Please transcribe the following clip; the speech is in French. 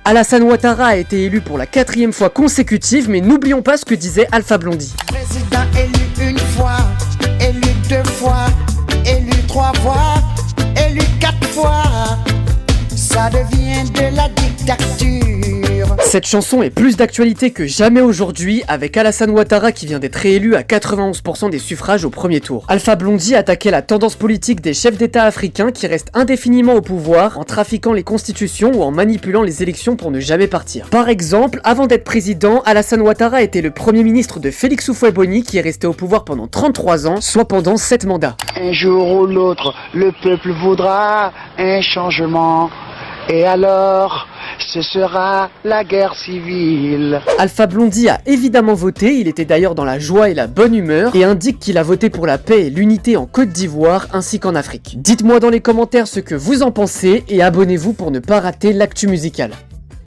Alassane Ouattara a été élu pour la 4e fois consécutive, mais n'oublions pas ce que disait Alpha Blondy. Président élu une fois, élu 2 fois, élu 3 fois, élu 4 fois, ça devient de la dictature. Cette chanson est plus d'actualité que jamais aujourd'hui, avec Alassane Ouattara qui vient d'être réélu à 91% des suffrages au premier tour. Alpha Blondy attaquait la tendance politique des chefs d'État africains qui restent indéfiniment au pouvoir en trafiquant les constitutions ou en manipulant les élections pour ne jamais partir. Par exemple, avant d'être président, Alassane Ouattara était le premier ministre de Félix Houphouët-Boigny qui est resté au pouvoir pendant 33 ans, soit pendant 7 mandats. Un jour ou l'autre, le peuple voudra un changement. Et alors, ce sera la guerre civile. Alpha Blondy a évidemment voté, il était d'ailleurs dans la joie et la bonne humeur, et indique qu'il a voté pour la paix et l'unité en Côte d'Ivoire ainsi qu'en Afrique. Dites-moi dans les commentaires ce que vous en pensez, et abonnez-vous pour ne pas rater l'actu musicale.